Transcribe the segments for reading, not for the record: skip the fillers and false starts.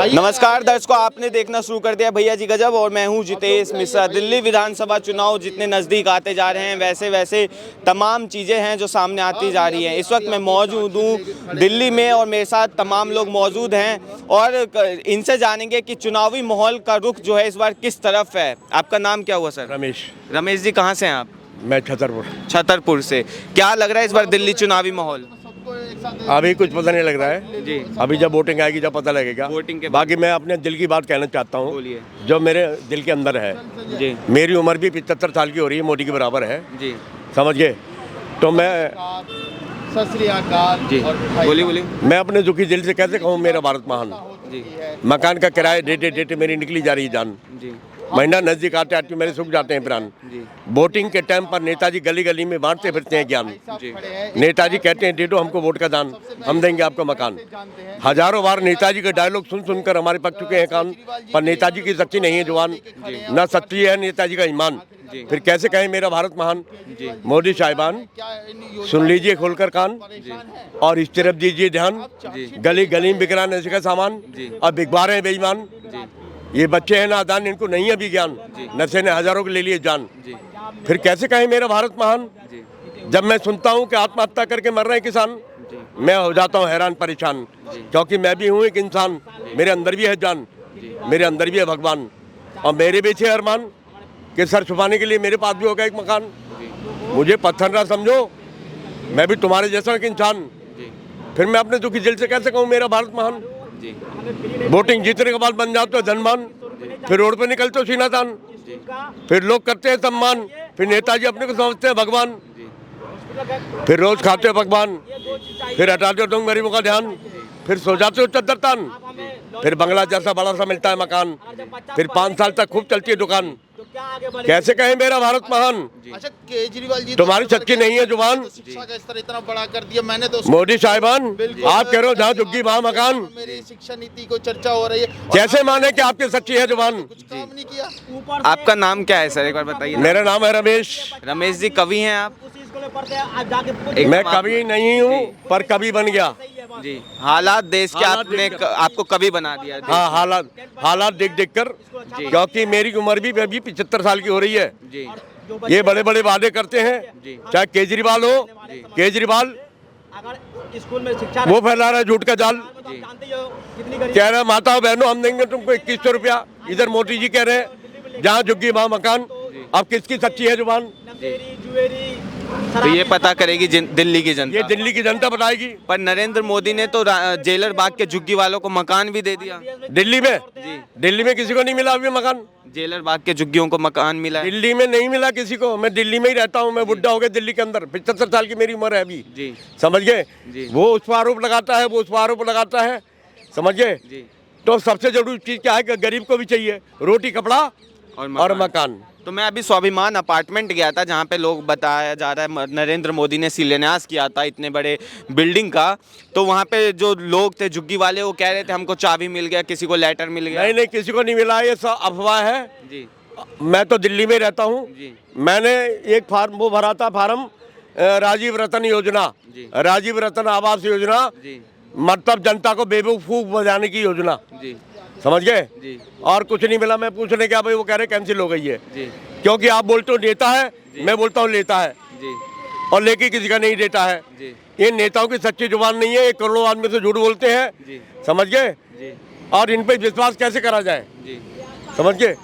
नमस्कार दर्शकों, आपने देखना शुरू कर दिया भैया जी गजब और मैं हूं जितेश मिश्रा। दिल्ली विधानसभा चुनाव जितने नज़दीक आते जा रहे हैं वैसे वैसे तमाम चीज़ें हैं जो सामने आती जा रही हैं। इस वक्त मैं मौजूद हूं दिल्ली में और मेरे साथ तमाम लोग मौजूद हैं और इनसे जानेंगे कि चुनावी माहौल का रुख जो है इस बार किस तरफ है। आपका नाम क्या हुआ सर? रमेश जी, कहाँ से हैं आप? मैं छतरपुर से। क्या लग रहा है इस बार दिल्ली चुनावी माहौल? अभी कुछ पता नहीं लग रहा है जी। अभी जब वोटिंग आएगी जब पता लगेगा। वोटिंग के बाकी मैं अपने दिल की बात कहना चाहता हूँ, बोलिए। जो मेरे दिल के अंदर है जी मेरी उम्र भी 75 साल की हो रही है, मोदी के बराबर है जी समझ गए। तो मैं सत श्री अकाल जी, बोलिए। मैं अपने दुखी दिल से कैसे कहूँ मेरा भारत महान। जी मकान का किराया डेटे मेरी निकली जा रही है जान। जी महीना नजदीक आते आते मेरे सूख जाते हैं प्राण। वोटिंग के टाइम पर नेताजी गली गली में बांटते फिरते हैं ज्ञान। नेताजी कहते हैं दे दो हमको वोट का दान, हम देंगे आपको मकान। हजारों बार नेताजी के डायलॉग सुन सुनकर हमारे पक चुके हैं कान, पर नेताजी की सच्ची नहीं है जुबान, न सच्ची है नेताजी का ईमान। फिर कैसे कहें मेरा भारत महान। मोदी साहिबान सुन लीजिए खोलकर कान और इस तरफ दीजिए ध्यान, गली गली में बिक रहा नशे का सामान और बिकवा रहे हैं बेईमान। ये बच्चे हैं नादान, इनको नहीं अभी ज्ञान, नशे ने हजारों को ले लिए जान। फिर कैसे कहें मेरा भारत महान। जब मैं सुनता हूँ कि आत्महत्या करके मर रहे हैं किसान, मैं हो जाता हूँ हैरान परेशान, क्योंकि मैं भी हूँ एक इंसान, मेरे अंदर भी है जान, मेरे अंदर भी है भगवान। और मेरे पीछे अरमान कि सर छुपाने के लिए मेरे पास भी होगा एक मकान। मुझे पत्थर ना समझो, मैं भी तुम्हारे जैसा एक इंसान। फिर मैं अपने दुखी दिल से कैसे कहूँ मेरा भारत महान। वोटिंग जीतने के बाद बन जाते हो धनवान, फिर रोड पे निकलते हो सीना तान, फिर लोग करते हैं सम्मान, फिर नेताजी अपने को समझते हैं भगवान, फिर रोज खाते हो भगवान, फिर हटाते हो तुम गरीबों का ध्यान, फिर सो जाते हो चद्दर तान, फिर बंगला जैसा बड़ा सा मिलता है मकान, फिर 5 साल तक खूब चलती है दुकान। कैसे कहें मेरा भारत महान। अच्छा, केजरीवाल जी तुम्हारी सच्ची नहीं है जुबान। शिक्षा का स्तर इतना बड़ा कर दिया मैंने तो। मोदी साहिबान आप कह रहे हो जहाँ झुग्गी वहाँ मकान। मेरी शिक्षा नीति को चर्चा हो रही है, कैसे माने कि आपकी सच्ची है जुबान। कुछ काम नहीं किया। आपका नाम क्या है सर, एक बार बताइए। मेरा नाम है रमेश। रमेश जी, कवि हैं आप? मैं कवि नहीं हूँ पर कवि बन गया जी। हालात देश के आपको कवि बना दिया। हाँ, हालात देख देख कर, क्योंकि मेरी उम्र भी अभी 75 साल की हो रही है जी। ये बड़े बड़े वादे करते हैं, चाहे केजरीवाल हो। केजरीवाल स्कूल में शिक्षा वो फैला रहा है झूठ का जाल, कह रहे हैं माताओं बहनों हम देंगे तुमको 2100 रुपया। इधर मोदी जी कह रहे हैं जहाँ झुग्गी वहाँ मकान। अब किसकी सच्ची है जुबान। तो ये पता करेगी दिल्ली की जनता। ये दिल्ली की जनता बताएगी। पर नरेंद्र मोदी ने तो जेलर बाग के झुग्गी वालों को मकान भी दे दिया। दिल्ली में जी। दिल्ली में किसी को नहीं मिला अभी मकान। जेलर बाग के झुग्गियों को मकान मिला है। दिल्ली में नहीं मिला किसी को। मैं दिल्ली में ही रहता हूँ, मैं बुढ़ा हो गया दिल्ली के अंदर। 75 साल की मेरी उम्र है अभी जी। समझ गए। जी। वो उस पर आरोप लगाता है, वो उस पर आरोप लगाता है, समझ गए। तो सबसे जरूरी चीज क्या है कि गरीब को भी चाहिए रोटी कपड़ा और मकान। तो मैं अभी स्वाभिमान अपार्टमेंट गया था जहाँ पे लोग बताया जा रहा है नरेंद्र मोदी ने शिलान्यास किया था इतने बड़े बिल्डिंग का। तो वहाँ पे जो लोग थे झुग्गी वाले वो कह रहे थे हमको चाबी मिल गया, किसी को लेटर मिल गया। नहीं, किसी को नहीं मिला, ये सब अफवाह है जी। मैं तो दिल्ली में रहता हूँ। मैंने एक फार्म वो भरा था फार्म, राजीव रतन योजना, राजीव रतन आवास योजना, मतलब जनता को बेवकूफ बजाने की योजना, समझ गए। और कुछ नहीं मिला। मैं पूछने क्या भाई, वो कह रहे कैंसिल हो गई है क्योंकि आप बोलते हो नेता है, मैं बोलता हूँ लेता है और लेके किसी का नहीं देता है। ये नेताओं की सच्ची जुबान नहीं है, ये करोड़ों आदमी से झूठ बोलते हैं, समझ गए। और इन पे विश्वास कैसे करा जाए, समझ गए।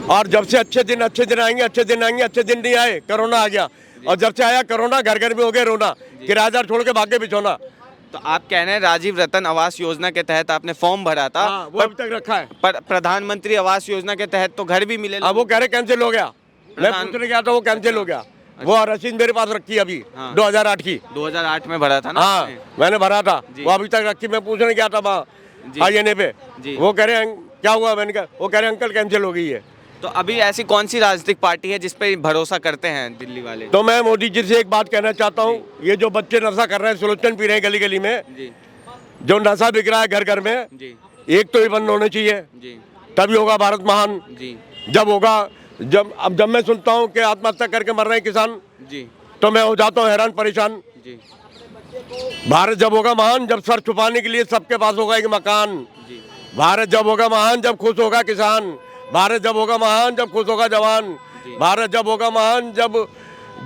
और जब से अच्छे दिन आएंगे, अच्छे दिन नहीं आए, कोरोना आ गया। और जब से आया कोरोना घर घर में हो गया रोना, किराएदार छोड़ के भागे बिछोना। तो आप कह रहे हैं राजीव रतन आवास योजना के तहत आपने फॉर्म भरा था। हाँ, वो अभी तक रखा है। पर प्रधानमंत्री आवास योजना के तहत तो घर भी मिले। अब वो कह रहे कैंसिल हो गया। मैं पूछने गया था वो कैंसिल हो गया। वो रसीद मेरे पास रखी अभी 2008 की। 2008 में भरा था ना। हाँ, मैंने भरा था, वो अभी तक रखी। मैं पूछने गया था वहाँ आईएनए पे, वो कह रहे क्या हुआ, मैंने कहा, वो कह रहे अंकल कैंसिल हो गई है। तो अभी ऐसी कौन सी राजनीतिक पार्टी है जिस पे भरोसा करते हैं दिल्ली वाले? तो मैं मोदी जी से एक बात कहना चाहता हूँ, ये जो बच्चे नशा कर रहे हैं, सुलोचन पी रहे हैं गली गली में, जो नशा बिक रहा है घर घर में, एक तो ये बंद होने चाहिए, तभी होगा भारत महान। जब होगा, जब मैं सुनता हूँ कि आत्महत्या करके मर रहे हैं किसान, तो मैं हो जाता हूँ हैरान परेशान। भारत जब होगा महान, जब सर छुपाने के लिए सबके पास होगा एक मकान। भारत जब होगा महान जब खुश होगा किसान, भारत जब होगा महान जब खुश होगा जवान, भारत जब होगा महान जब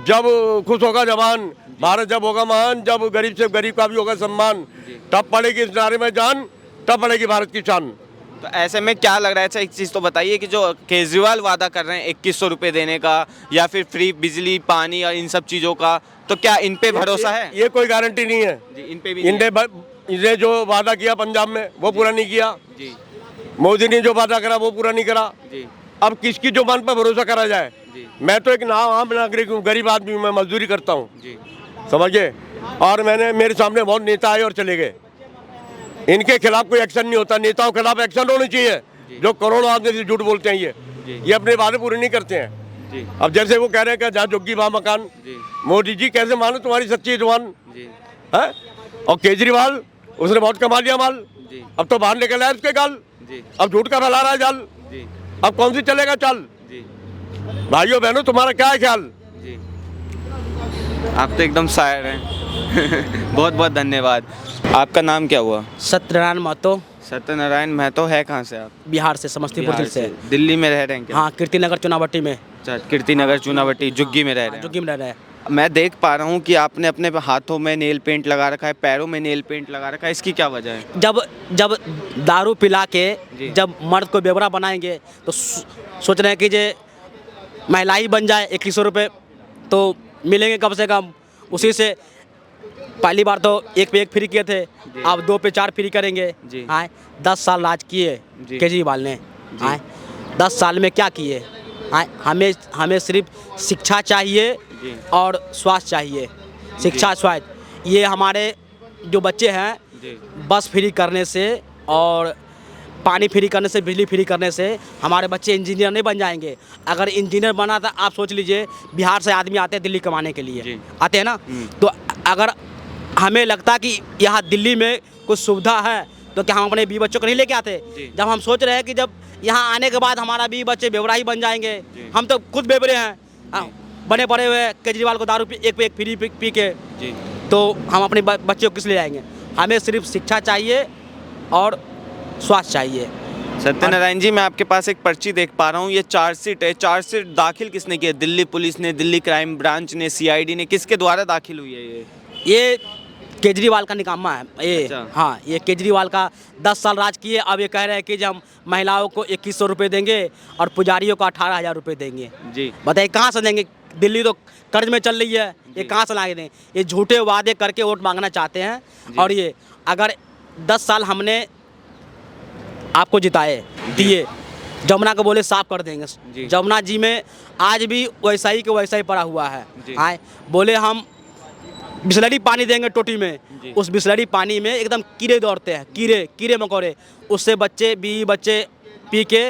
जब खुश होगा जवान, भारत जब होगा महान जब गरीब से गरीब का भी होगा सम्मान, तब पड़ेगी इस नारे में जान, तब पड़ेगी भारत की शान। तो ऐसे में क्या लग रहा है? अच्छा एक चीज़ तो बताइए कि जो केजरीवाल वादा कर रहे हैं 2100 रुपये देने का या फिर फ्री बिजली पानी और इन सब चीज़ों का, तो क्या इन पे भरोसा है? ये कोई गारंटी नहीं है जी, इन पे भी नहीं है। इन्हें जो वादा किया पंजाब में वो पूरा नहीं किया, जी मोदी ने जो वादा करा वो पूरा नहीं करा। जी अब किसकी जो मन पर भरोसा करा जाए? जी मैं तो एक आम नागरिक हूँ, गरीब आदमी हूँ, मैं मजदूरी करता हूँ, जी समझिए। और मेरे सामने बहुत नेता आए और चले गए, इनके खिलाफ कोई एक्शन नहीं होता। नेताओं के खिलाफ एक्शन होनी चाहिए, जो करोड़ों आदमी से झूठ बोलते हैं ये अपने वादे पूरे नहीं करते हैं। जी अब जैसे वो कह रहे हैं कि जहाँ जोगी वहाँ मकान, जी मोदी जी कैसे मानो तुम्हारी सच्ची जुबान जी है? और केजरीवाल उसने बहुत कमा लिया माल, जी अब तो बाहर निकल आया उसके गाल, जी अब झूठ का फैला रहा है जाल, जी अब कौन सी चलेगा चाल? जी भाइयों बहनों तुम्हारा क्या है ख्याल? जी आप तो एकदम शायर हैं। बहुत बहुत धन्यवाद। आपका नाम क्या हुआ? सत्यनारायण महतो, सत्यनारायण महतो है कहाँ से आप? बिहार से, समस्तीपुर बिहार जिले से। दिल्ली में रह रहे हैं क्या? हाँ, कीर्तिनगर चुनावटी में, अच्छा, कीर्तिनगर चुनावटी जुग्गी में रह रहे हैं। जुग्गी में रह रहे हैं। मैं देख पा रहा हूँ कि आपने अपने हाथों में नेल पेंट लगा रखा है, पैरों में नेल पेंट लगा रखा है, इसकी क्या वजह है? जब दारू पिला जी। के जब मर्द को बेवड़ा बनाएंगे तो सोच रहे हैं कि जे महिला ही बन जाए, 2100 रुपये तो मिलेंगे कम से कम। उसी से पहली बार तो 1 पे 1 फ्री किए थे, अब 2 पे 4 फ्री करेंगे। जी। आए 10 साल राज किए जी। केजरीवाल ने, आए 10 साल में क्या किए? आए हमें सिर्फ शिक्षा चाहिए जी। और स्वास्थ्य चाहिए। शिक्षा स्वास्थ्य, ये हमारे जो बच्चे हैं जी बस फ्री करने से और पानी फ्री करने से, बिजली फ्री करने से हमारे बच्चे इंजीनियर नहीं बन जाएंगे। अगर इंजीनियर बना था, आप सोच लीजिए बिहार से आदमी आते हैं दिल्ली कमाने के लिए, जी। आते हैं ना, तो अगर हमें लगता कि यहाँ दिल्ली में कुछ सुविधा है तो क्या हम अपने बीवी बच्चों को नहीं लेके आते? जी। जब हम सोच रहे हैं कि जब यहाँ आने के बाद हमारा बीवी बच्चे बेवड़ा ही बन जाएंगे, हम तो खुद बेवड़े हैं, बने पड़े हुए हैं केजरीवाल को दारू 1 पे 1 फ्री पी के, जी तो हम अपने बच्चों को किस लिए आएंगे? हमें सिर्फ शिक्षा चाहिए और स्वास्थ्य चाहिए। सत्यनारायण जी, मैं आपके पास एक पर्ची देख पा रहा हूँ, ये चार्जशीट है। चार्जशीट दाखिल किसने की है? दिल्ली पुलिस ने, दिल्ली क्राइम ब्रांच ने, सीआईडी ने, किसके द्वारा दाखिल हुई है ये केजरीवाल का निकामा है ये। अच्छा। हाँ, ये केजरीवाल का 10 साल राज किए, अब ये कह रहे हैं कि हम महिलाओं को 2100 रुपये देंगे और पुजारियों को 18,000 रुपये देंगे। जी बताइए कहाँ से देंगे? दिल्ली तो कर्ज में चल रही है, ये कहाँ से लाके देंगे? ये झूठे वादे करके वोट मांगना चाहते हैं। और ये अगर 10 साल हमने आपको जिताए दिए, जमुना को बोले साफ कर देंगे, जी। जमुना जी में आज भी वैसा ही के वैसा ही पड़ा हुआ है। जी। आए बोले हम बिस्लरी पानी देंगे टोटी में, जी। उस बिस्लरी पानी में एकदम कीड़े दौड़ते हैं, कीड़े मकोड़े, उससे बच्चे पी के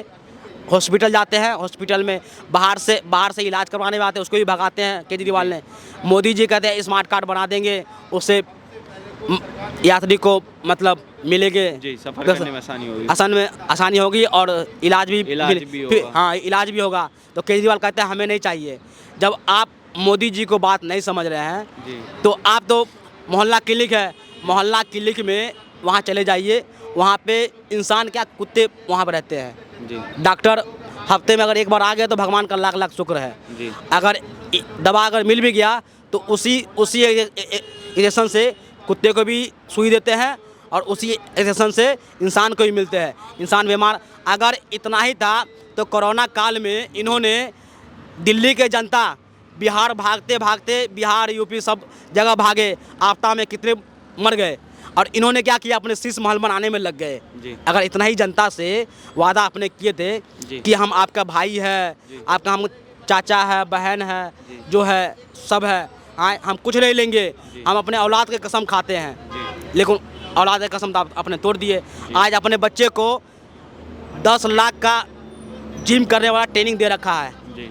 हॉस्पिटल जाते हैं। हॉस्पिटल में बाहर से इलाज करवाने में आते हैं, उसको भी भगाते हैं केजरीवाल ने। मोदी जी कहते हैं स्मार्ट कार्ड बना देंगे, उससे यात्री को मतलब मिलेंगे, जी, सफर करने में आसानी होगी, आसानी होगी और इलाज भी होगा। हाँ, इलाज भी होगा। तो केजरीवाल कहते हैं हमें नहीं चाहिए। जब आप मोदी जी को बात नहीं समझ रहे हैं जी। तो आप तो मोहल्ला क्लिनिक है, मोहल्ला क्लिनिक में वहाँ चले जाइए, वहाँ पे इंसान क्या कुत्ते वहाँ पर रहते हैं। जी डॉक्टर हफ्ते में अगर एक बार आ गए तो भगवान का लाख लाख शुक्र है। जी। अगर दवा अगर मिल भी गया तो उसी इंजेक्शन से कुत्ते को भी सुई देते हैं और उसी इंजेक्शन से इंसान को भी मिलते हैं, इंसान बीमार। अगर इतना ही था तो कोरोना काल में इन्होंने दिल्ली के जनता बिहार भागते भागते, बिहार यूपी सब जगह भागे, आपदा में कितने मर गए, और इन्होंने क्या किया? अपने शीश महल बनाने में लग गए। जी। अगर इतना ही जनता से वादा आपने किए थे जी। कि हम आपका भाई है, आपका हम चाचा है, बहन है, जो है सब है, हम कुछ नहीं लेंगे, हम अपने औलाद के कसम खाते हैं, लेकिन औलाद के कसम तो आप अपने तोड़ दिए। आज अपने बच्चे को 10 लाख का जिम करने वाला ट्रेनिंग दे रखा है, जी।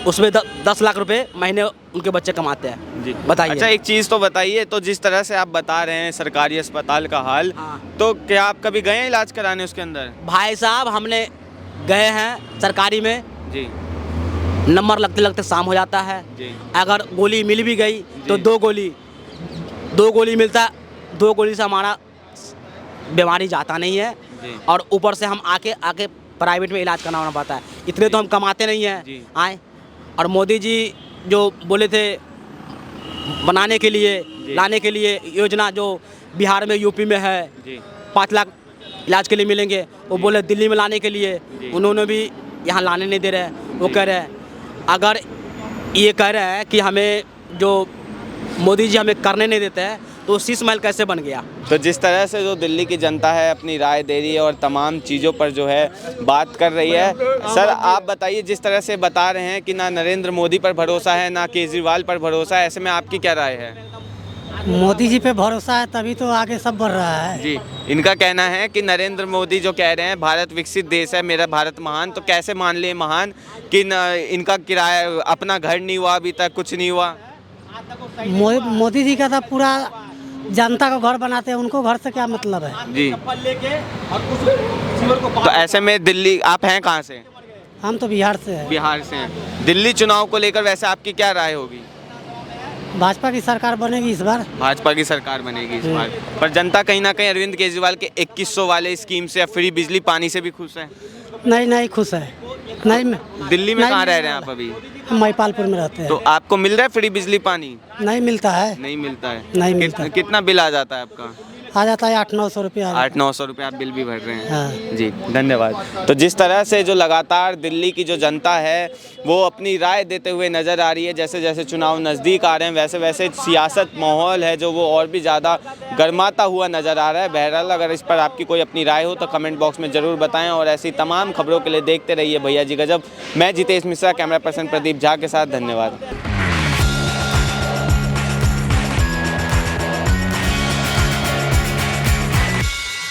उसमें 10 लाख रुपए महीने उनके बच्चे कमाते हैं। जी बताइए। अच्छा, एक चीज़ तो बताइए, तो जिस तरह से आप बता रहे हैं सरकारी अस्पताल का हाल, हाँ। तो क्या आप कभी गए हैं इलाज कराने उसके अंदर? भाई साहब हमने गए हैं सरकारी में, जी नंबर लगते लगते शाम हो जाता है। जी। अगर गोली मिल भी गई तो जी। 2 गोली मिलता, 2 गोली से हमारा बीमारी जाता नहीं है और ऊपर से हम आके आके प्राइवेट में इलाज कराना पड़ता है। इतने तो हम कमाते नहीं हैं आए। और मोदी जी जो बोले थे बनाने के लिए लाने के लिए योजना जो बिहार में यूपी में है 5 लाख इलाज के लिए मिलेंगे, वो बोले दिल्ली में लाने के लिए, उन्होंने भी यहाँ लाने नहीं दे रहे हैं। वो कह रहे हैं अगर ये कह रहे हैं कि हमें जो मोदी जी हमें करने नहीं देते हैं तो 6 महल कैसे बन गया। तो जिस तरह से जो दिल्ली की जनता है अपनी राय दे रही है और तमाम चीज़ों पर जो है बात कर रही है। सर आप बताइए, जिस तरह से बता रहे हैं कि ना नरेंद्र मोदी पर भरोसा है ना केजरीवाल पर भरोसा है, ऐसे में आपकी क्या राय है? मोदी जी पे भरोसा है तभी तो आगे सब बढ़ रहा है। जी, इनका कहना है कि नरेंद्र मोदी जो कह रहे हैं भारत विकसित देश है, मेरा भारत महान, तो कैसे मान लिए महान कि इनका किराया अपना घर नहीं हुआ, अभी तक कुछ नहीं हुआ। मोदी जी का तो पूरा जनता को घर बनाते हैं, उनको घर से क्या मतलब है। जी, तो ऐसे में दिल्ली, आप हैं कहाँ से? हम तो बिहार से हैं। बिहार से हैं। दिल्ली चुनाव को लेकर वैसे आपकी क्या राय होगी? भाजपा की सरकार बनेगी इस बार। भाजपा की सरकार बनेगी इस बार, पर जनता कहीं ना कहीं अरविंद केजरीवाल के 2100 वाले स्कीम से, फ्री बिजली पानी से भी खुश है। नहीं खुश है। नहीं दिल्ली में कहाँ रह रहे हैं आप अभी? हम महिपालपुर में रहते हैं। तो आपको मिल रहा है फ्री बिजली पानी? नहीं मिलता है। नहीं मिलता है। नहीं मिलता। कितना बिल आ जाता है आपका? आ जाता है 800-900 रुपया। 800-900 रुपये आप बिल भी भर रहे हैं। हाँ। जी धन्यवाद। तो जिस तरह से जो लगातार दिल्ली की जो जनता है वो अपनी राय देते हुए नज़र आ रही है, जैसे जैसे चुनाव नज़दीक आ रहे हैं वैसे वैसे सियासत माहौल है जो वो और भी ज़्यादा गर्माता हुआ नज़र आ रहा है। बहरहाल अगर इस पर आपकी कोई अपनी राय हो तो कमेंट बॉक्स में ज़रूर बताएं और ऐसी तमाम खबरों के लिए देखते रहिए भैया जी गजब। मैं जितेश मिश्रा, कैमरा पर्सन प्रदीप झा के साथ, धन्यवाद।